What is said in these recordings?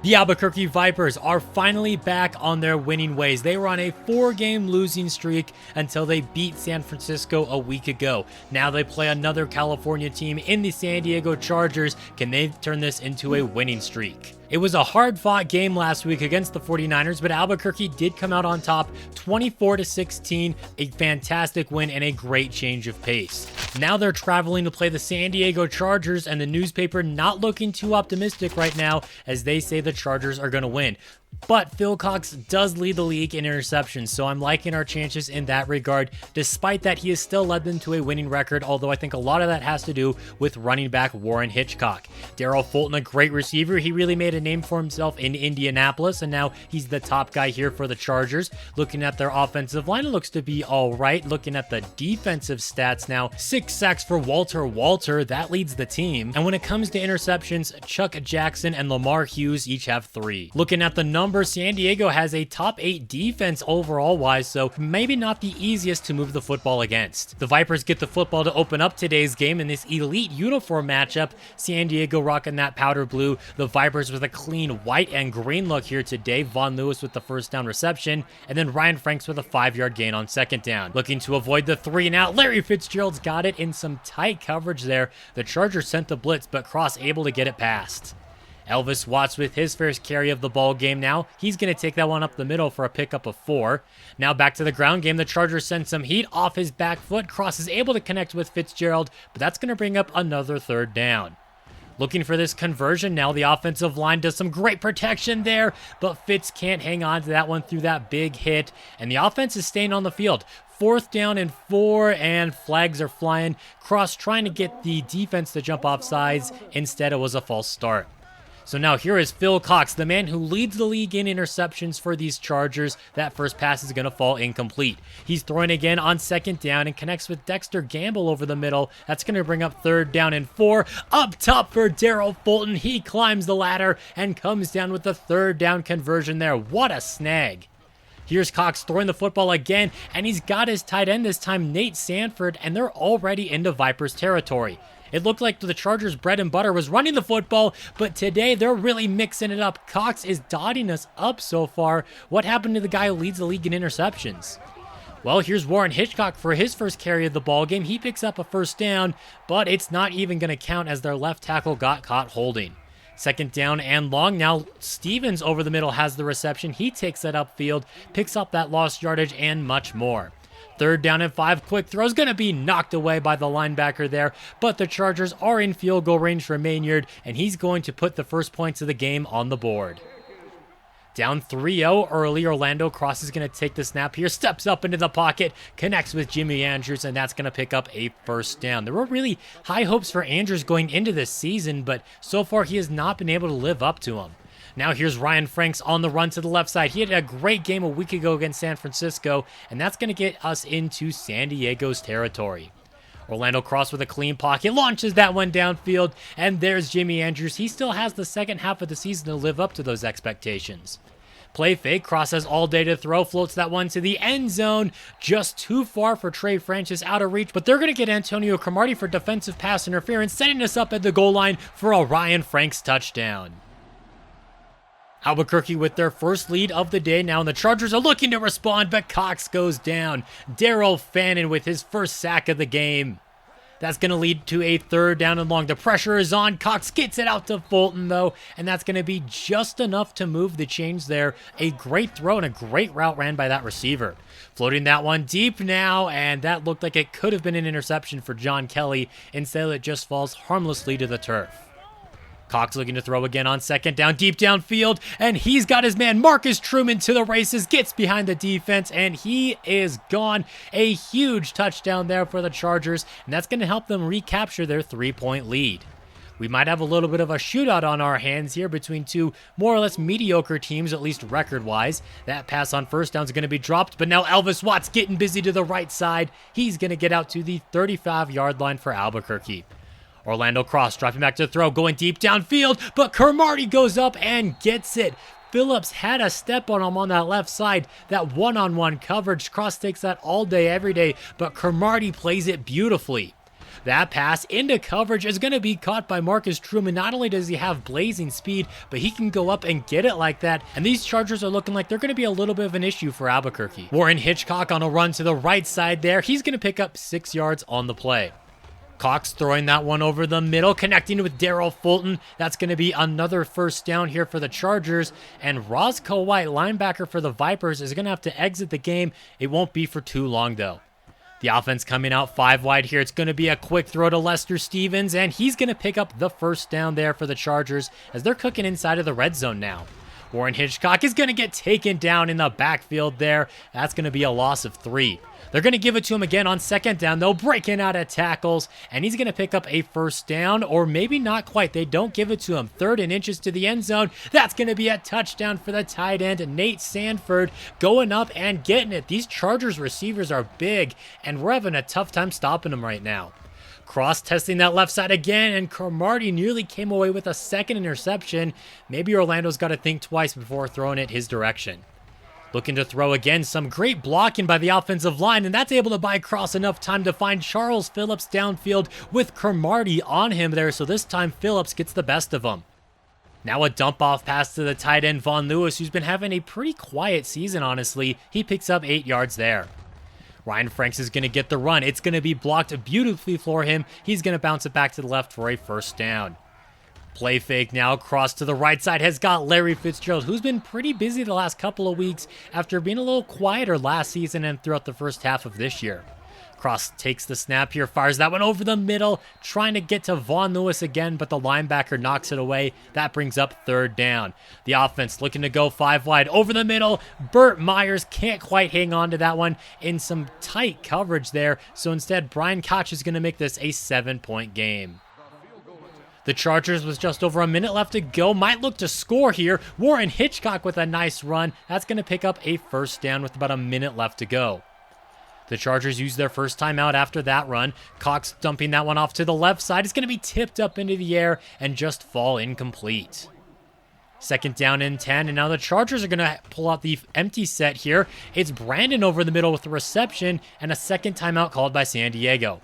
The Albuquerque Vipers are finally back on their winning ways. They were on a 4-game losing streak until they beat San Francisco a week ago. Now they play another California team in the San Diego Chargers. Can they turn this into a winning streak? It was a hard-fought game last week against the 49ers, but Albuquerque did come out on top 24-16, a fantastic win and a great change of pace. Now they're traveling to play the San Diego Chargers, and the newspaper not looking too optimistic right now as they say the Chargers are going to win. But Phil Cox does lead the league in interceptions, so I'm liking our chances in that regard. Despite that, he has still led them to a winning record, although I think a lot of that has to do with running back Warren Hitchcock. Darrell Fulton, a great receiver. He really made a name for himself in Indianapolis, and now he's the top guy here for the Chargers. Looking at their offensive line, it looks to be all right. Looking at the defensive stats now, 6 sacks for Walter. That leads the team. And when it comes to interceptions, Chuck Jackson and Lamar Hughes each have 3. Looking at the numbers, San Diego has a top 8 defense overall wise, so maybe not the easiest to move the football against. The Vipers get the football to open up today's game in this elite uniform matchup. San Diego rocking that powder blue, the Vipers with a clean white and green look here today. Von Lewis with the first down reception, and then Ryan Franks with a 5-yard gain on second down. Looking to avoid the 3 and out, Larry Fitzgerald's got it in some tight coverage there. The Chargers sent the blitz, but Cross able to get it past. Elvis Watts with his first carry of the ball game now. He's going to take that one up the middle for a pickup of 4. Now back to the ground game. The Chargers send some heat off his back foot. Cross is able to connect with Fitzgerald, but that's going to bring up another 3rd down. Looking for this conversion now. The offensive line does some great protection there, but Fitz can't hang on to that one through that big hit, and the offense is staying on the field. 4th down and 4, and flags are flying. Cross trying to get the defense to jump off sides. Instead, it was a false start. So now here is Phil Cox, the man who leads the league in interceptions for these Chargers. That first pass is going to fall incomplete. He's throwing again on 2nd down and connects with Dexter Gamble over the middle. That's going to bring up 3rd down and 4. Up top for Darrell Fulton. He climbs the ladder and comes down with the 3rd down conversion there. What a snag. Here's Cox throwing the football again, and he's got his tight end this time, Nate Sanford, and they're already into Vipers territory. It looked like the Chargers' bread and butter was running the football, but today they're really mixing it up. Cox is dotting us up so far. What happened to the guy who leads the league in interceptions? Well, here's Warren Hitchcock for his first carry of the ball game. He picks up a 1st down, but it's not even going to count as their left tackle got caught holding. 2nd down and long. Now Stevens over the middle has the reception. He takes that upfield, picks up that lost yardage, and much more. 3rd down and 5, quick throw is going to be knocked away by the linebacker there, but the Chargers are in field goal range for Maynard, and he's going to put the first points of the game on the board. Down 3-0 early, Orlando Cross is going to take the snap here, steps up into the pocket, connects with Jimmy Andrews, and that's going to pick up a 1st down. There were really high hopes for Andrews going into this season, but so far he has not been able to live up to them. Now here's Ryan Franks on the run to the left side. He had a great game a week ago against San Francisco, and that's going to get us into San Diego's territory. Orlando Cross with a clean pocket, launches that one downfield, and there's Jimmy Andrews. He still has the second half of the season to live up to those expectations. Play fake, Cross has all day to throw, floats that one to the end zone, just too far for Trey Francis, out of reach, but they're going to get Antonio Cromartie for defensive pass interference, setting us up at the goal line for a Ryan Franks touchdown. Albuquerque with their first lead of the day now, and the Chargers are looking to respond, but Cox goes down. Darrell Fannin with his first sack of the game. That's going to lead to a 3rd down and long. The pressure is on. Cox gets it out to Fulton, though, and that's going to be just enough to move the chains there. A great throw and a great route ran by that receiver. Floating that one deep now, and that looked like it could have been an interception for John Kelly. Instead, it just falls harmlessly to the turf. Cox looking to throw again on 2nd down, deep downfield, and he's got his man Marcus Truman to the races, gets behind the defense, and he is gone. A huge touchdown there for the Chargers, and that's going to help them recapture their 3-point lead. We might have a little bit of a shootout on our hands here between two more or less mediocre teams, at least record-wise. That pass on 1st down is going to be dropped, but now Elvis Watts getting busy to the right side. He's going to get out to the 35-yard line for Albuquerque. Orlando Cross dropping back to throw, going deep downfield, but Cromartie goes up and gets it. Phillips had a step on him on that left side. That one-on-one coverage, Cross takes that all day, every day, but Cromartie plays it beautifully. That pass into coverage is going to be caught by Marcus Truman. Not only does he have blazing speed, but he can go up and get it like that. And these Chargers are looking like they're going to be a little bit of an issue for Albuquerque. Warren Hitchcock on a run to the right side there. He's going to pick up 6 yards on the play. Cox throwing that one over the middle, connecting with Darrell Fulton. That's going to be another first down here for the Chargers. And Roscoe White, linebacker for the Vipers, is going to have to exit the game. It won't be for too long, though. The offense coming out 5 wide here. It's going to be a quick throw to Lester Stevens, and he's going to pick up the first down there for the Chargers as they're cooking inside of the red zone now. Warren Hitchcock is going to get taken down in the backfield there. That's going to be a loss of 3. They're going to give it to him again on second down, though, breaking out of tackles, and he's going to pick up a first down, or maybe not quite. They don't give it to him. 3rd and inches to the end zone. That's going to be a touchdown for the tight end, Nate Sanford, going up and getting it. These Chargers receivers are big, and we're having a tough time stopping them right now. Cross testing that left side again, and Cromartie nearly came away with a second interception. Maybe Orlando's got to think twice before throwing it his direction. Looking to throw again, some great blocking by the offensive line, and that's able to buy Cross enough time to find Charles Phillips downfield with Cromartie on him there, so this time Phillips gets the best of him. Now a dump-off pass to the tight end Von Lewis, who's been having a pretty quiet season, honestly. He picks up 8 yards there. Ryan Franks is going to get the run. It's going to be blocked beautifully for him. He's going to bounce it back to the left for a first down. Play fake now, cross to the right side has got Larry Fitzgerald, who's been pretty busy the last couple of weeks after being a little quieter last season and throughout the first half of this year. Cross takes the snap here, fires that one over the middle, trying to get to Von Lewis again, but the linebacker knocks it away. That brings up 3rd down. The offense looking to go 5 wide over the middle. Burt Myers can't quite hang on to that one in some tight coverage there, so instead Brian Koch is going to make this a 7-point game. The Chargers, with just over a minute left to go, might look to score here. Warren Hitchcock with a nice run. That's going to pick up a first down with about a minute left to go. The Chargers use their first timeout after that run. Cox dumping that one off to the left side. It's going to be tipped up into the air and just fall incomplete. 2nd down and 10, and now the Chargers are going to pull out the empty set here. It's Brandon over the middle with the reception, and a second timeout called by San Diego.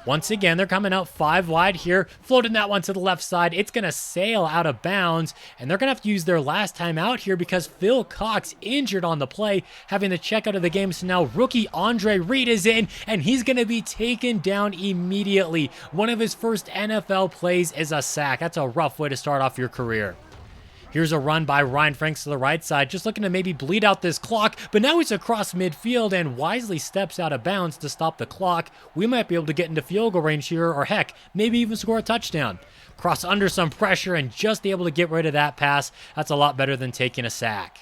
Once again, they're coming out 5 wide here, floating that one to the left side. It's going to sail out of bounds, and they're going to have to use their last time out here because Phil Cox injured on the play, having to check out of the game. So now rookie Andre Reed is in, and he's going to be taken down immediately. One of his first NFL plays is a sack. That's a rough way to start off your career. Here's a run by Ryan Franks to the right side, just looking to maybe bleed out this clock, but now he's across midfield and wisely steps out of bounds to stop the clock. We might be able to get into field goal range here, or heck, maybe even score a touchdown. Cross under some pressure and just able to get rid of that pass. That's a lot better than taking a sack.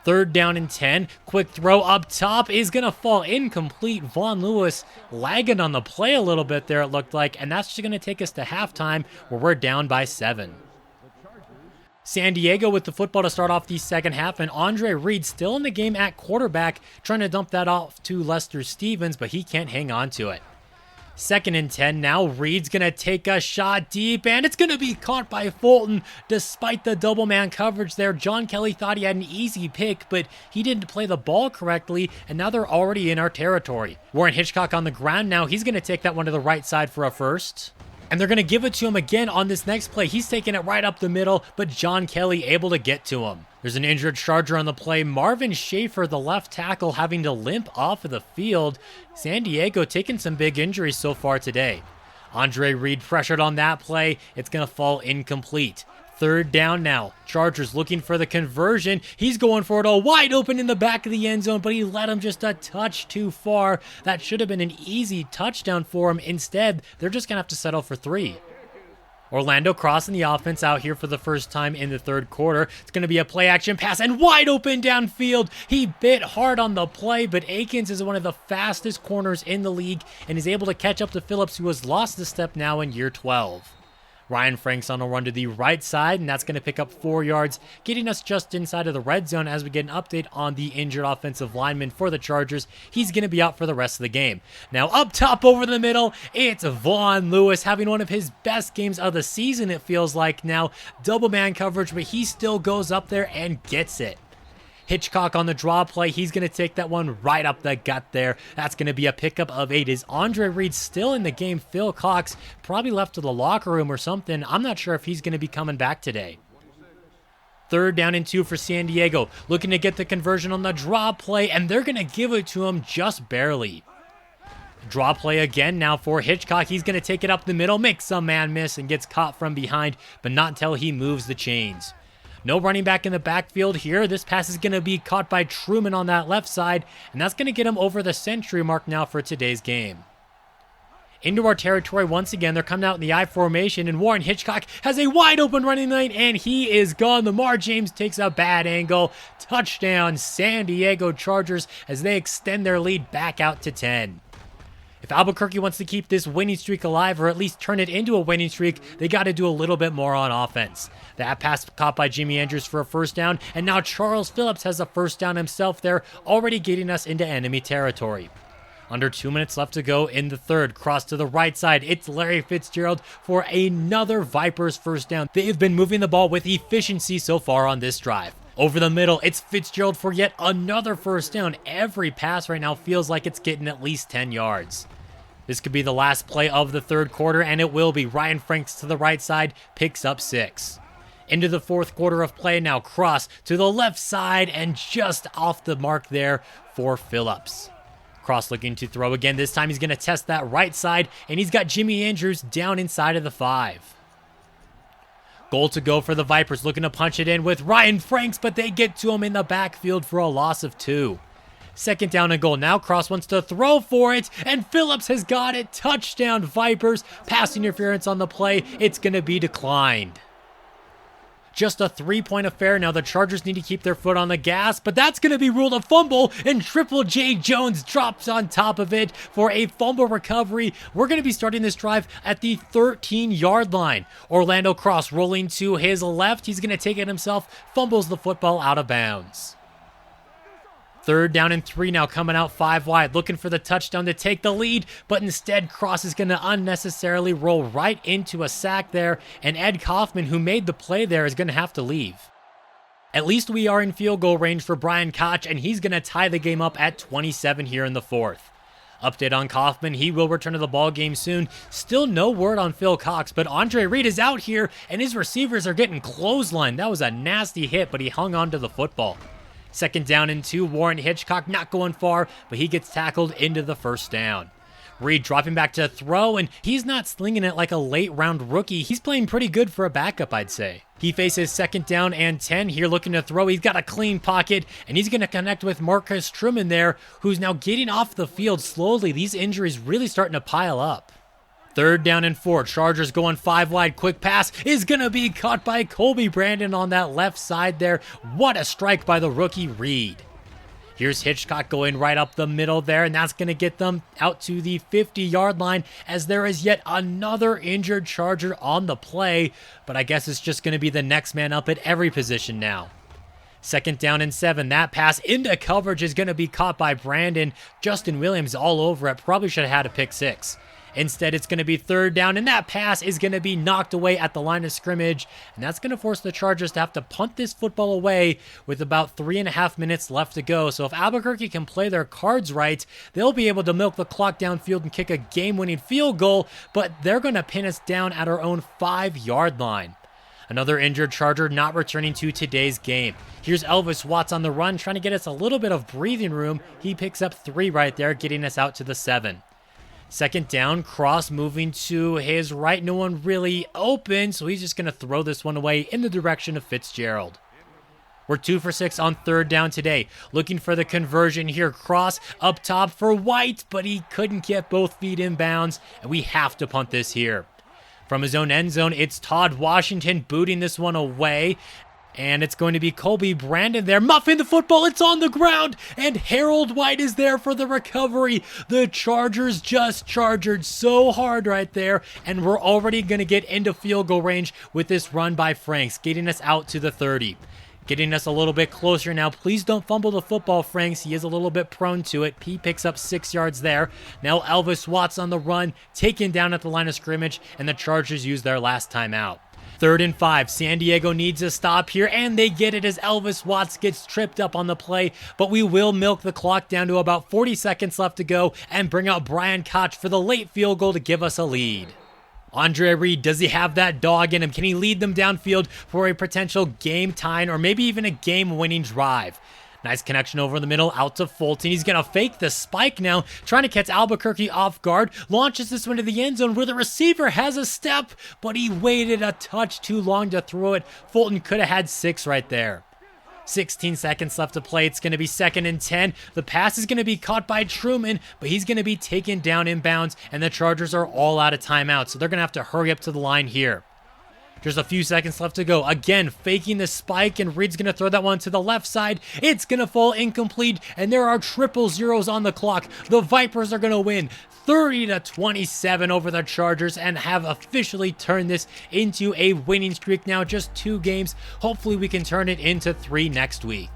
3rd down and 10. Quick throw up top is going to fall incomplete. Von Lewis lagging on the play a little bit there, it looked like, and that's just going to take us to halftime where we're down by 7. San Diego with the football to start off the second half, and Andre Reed still in the game at quarterback, trying to dump that off to Lester Stevens, but he can't hang on to it. 2nd and 10 now. Reed's going to take a shot deep, and it's going to be caught by Fulton. Despite the double man coverage there, John Kelly thought he had an easy pick, but he didn't play the ball correctly, and now they're already in our territory. Warren Hitchcock on the ground now. He's going to take that one to the right side for a first. And they're going to give it to him again on this next play. He's taking it right up the middle, but John Kelly able to get to him. There's an injured Charger on the play. Marvin Schaefer, the left tackle, having to limp off of the field. San Diego taking some big injuries so far today. Andre Reed pressured on that play. It's going to fall incomplete. 3rd down now. Chargers looking for the conversion. He's going for it all wide open in the back of the end zone, but he let him just a touch too far. That should have been an easy touchdown for him. Instead, they're just going to have to settle for 3. Orlando crossing the offense out here for the first time in the 3rd quarter. It's going to be a play action pass and wide open downfield. He bit hard on the play, but Akins is one of the fastest corners in the league and is able to catch up to Phillips, who has lost a step now in year 12. Ryan Franks on a run to the right side, and that's going to pick up 4 yards, getting us just inside of the red zone as we get an update on the injured offensive lineman for the Chargers. He's going to be out for the rest of the game. Now up top over the middle, it's Von Lewis having one of his best games of the season, it feels like now. Double man coverage, but he still goes up there and gets it. Hitchcock on the draw play. He's going to take that one right up the gut there. That's going to be a pickup of 8. Is Andre Reed still in the game? Phil Cox probably left to the locker room or something. I'm not sure if he's going to be coming back today. 3rd down and 2 for San Diego. Looking to get the conversion on the draw play, and they're going to give it to him just barely. Draw play again now for Hitchcock. He's going to take it up the middle, makes a man miss, and gets caught from behind, but not until he moves the chains. No running back in the backfield here. This pass is going to be caught by Truman on that left side, and that's going to get him over the century mark now for today's game. Into our territory once again. They're coming out in the I formation, and Warren Hitchcock has a wide open running lane, and he is gone. Lamar James takes a bad angle. Touchdown, San Diego Chargers, as they extend their lead back out to 10. If Albuquerque wants to keep this winning streak alive, or at least turn it into a winning streak, they got to do a little bit more on offense. That pass caught by Jimmy Andrews for a first down, and now Charles Phillips has a first down himself there, already getting us into enemy territory. Under 2 minutes left to go in the 3rd. Cross to the right side. It's Larry Fitzgerald for another Vipers first down. They've been moving the ball with efficiency so far on this drive. Over the middle, it's Fitzgerald for yet another first down. Every pass right now feels like it's getting at least 10 yards. This could be the last play of the 3rd quarter, and it will be. Ryan Franks to the right side, picks up 6. Into the 4th quarter of play now. Cross to the left side, and just off the mark there for Phillips. Cross looking to throw again. This time he's going to test that right side, and he's got Jimmy Andrews down inside of the 5. Goal to go for the Vipers, looking to punch it in with Ryan Franks, but they get to him in the backfield for a loss of 2. 2nd down and goal. Now Cross wants to throw for it, and Phillips has got it. Touchdown Vipers. Pass interference on the play. It's going to be declined. Just a 3-point affair. Now the Chargers need to keep their foot on the gas, but that's going to be ruled a fumble, and Triple J Jones drops on top of it for a fumble recovery. We're going to be starting this drive at the 13-yard line. Orlando Cross rolling to his left. He's going to take it himself, fumbles the football out of bounds. 3rd down and 3 now, coming out 5 wide, looking for the touchdown to take the lead, but instead Cross is going to unnecessarily roll right into a sack there, and Ed Kaufman, who made the play there, is going to have to leave. At least we are in field goal range for Brian Koch, and he's going to tie the game up at 27 here in the 4th. Update on Kaufman, he will return to the ball game soon. Still no word on Phil Cox, but Andre Reed is out here, and his receivers are getting clotheslined. That was a nasty hit, but he hung on to the football. 2nd down and 2, Warren Hitchcock not going far, but he gets tackled into the first down. Reed dropping back to throw, and he's not slinging it like a late-round rookie. He's playing pretty good for a backup, I'd say. He faces 2nd down and 10 here, looking to throw. He's got a clean pocket, and he's going to connect with Marcus Truman there, who's now getting off the field slowly. These injuries really starting to pile up. 3rd down and 4. Chargers going 5 wide. Quick pass is going to be caught by Colby Brandon on that left side there. What a strike by the rookie Reed. Here's Hitchcock going right up the middle there, and that's going to get them out to the 50-yard line, as there is yet another injured Charger on the play, but I guess it's just going to be the next man up at every position now. 2nd down and 7. That pass into coverage is going to be caught by Brandon. Justin Williams all over it. Probably should have had a pick 6. Instead, it's going to be 3rd down, and that pass is going to be knocked away at the line of scrimmage, and that's going to force the Chargers to have to punt this football away with about 3.5 minutes left to go. So if Albuquerque can play their cards right, they'll be able to milk the clock downfield and kick a game-winning field goal, but they're going to pin us down at our own 5-yard line. Another injured Charger not returning to today's game. Here's Elvis Watts on the run, trying to get us a little bit of breathing room. He picks up 3 right there, getting us out to the 7. 2nd down, Cross moving to his right. No one really open, so he's just going to throw this one away in the direction of Fitzgerald. We're 2 for 6 on 3rd down today. Looking for the conversion here. Cross up top for White, but he couldn't get both feet in bounds, and we have to punt this here. From his own end zone, it's Todd Washington booting this one away. And it's going to be Colby Brandon there, muffing the football. It's on the ground, and Harold White is there for the recovery. The Chargers just charged so hard right there, and we're already going to get into field goal range with this run by Franks, getting us out to the 30. Getting us a little bit closer now. Please don't fumble the football, Franks. He is a little bit prone to it. He picks up 6 yards there. Now Elvis Watts on the run, taken down at the line of scrimmage, and the Chargers use their last timeout. 3rd and 5. San Diego needs a stop here, and they get it as Elvis Watts gets tripped up on the play, but we will milk the clock down to about 40 seconds left to go and bring out Brian Koch for the late field goal to give us a lead. Andre Reed, does he have that dog in him? Can he lead them downfield for a potential game-tying or maybe even a game-winning drive? Nice connection over the middle, out to Fulton. He's going to fake the spike now, trying to catch Albuquerque off guard. Launches this one to the end zone where the receiver has a step, but he waited a touch too long to throw it. Fulton could have had 6 right there. 16 seconds left to play. It's going to be 2nd and 10. The pass is going to be caught by Truman, but he's going to be taken down inbounds, and the Chargers are all out of timeout, so they're going to have to hurry up to the line here. Just a few seconds left to go. Again, faking the spike, and Reed's going to throw that one to the left side. It's going to fall incomplete, and there are 000 on the clock. The Vipers are going to win 30-27 over the Chargers and have officially turned this into a winning streak now. Just 2 games. Hopefully we can turn it into 3 next week.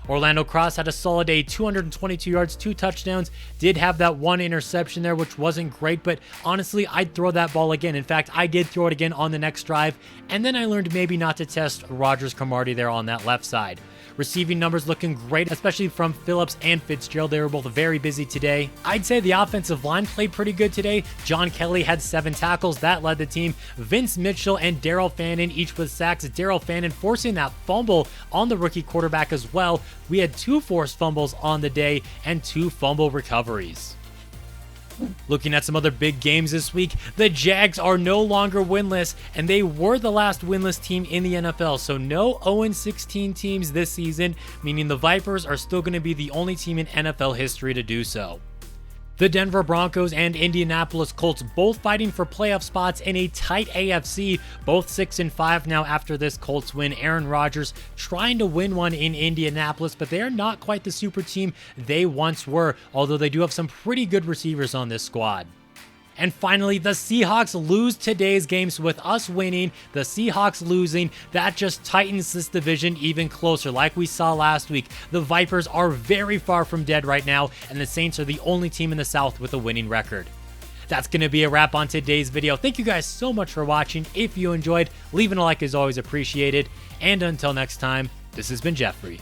Orlando Cross had a solid day, 222 yards, 2 touchdowns, did have that 1 interception there, which wasn't great, but honestly, I'd throw that ball again. In fact, I did throw it again on the next drive, and then I learned maybe not to test Rogers Cromartie there on that left side. Receiving numbers looking great, especially from Phillips and Fitzgerald. They were both very busy today. I'd say the offensive line played pretty good today. John Kelly had 7 tackles. That led the team. Vince Mitchell and Daryl Fannin each with sacks. Daryl Fannin forcing that fumble on the rookie quarterback as well. We had 2 forced fumbles on the day and 2 fumble recoveries. Looking at some other big games this week, the Jags are no longer winless, and they were the last winless team in the NFL, so no 0-16 teams this season, meaning the Vipers are still going to be the only team in NFL history to do so. The Denver Broncos and Indianapolis Colts both fighting for playoff spots in a tight AFC, both 6-5 now after this Colts win. Aaron Rodgers trying to win one in Indianapolis, but they are not quite the super team they once were, although they do have some pretty good receivers on this squad. And finally, the Seahawks lose today's game, so with us winning, the Seahawks losing, that just tightens this division even closer. Like we saw last week, the Vipers are very far from dead right now, and the Saints are the only team in the South with a winning record. That's going to be a wrap on today's video. Thank you guys so much for watching. If you enjoyed, leaving a like is always appreciated. And until next time, this has been Jeffrey.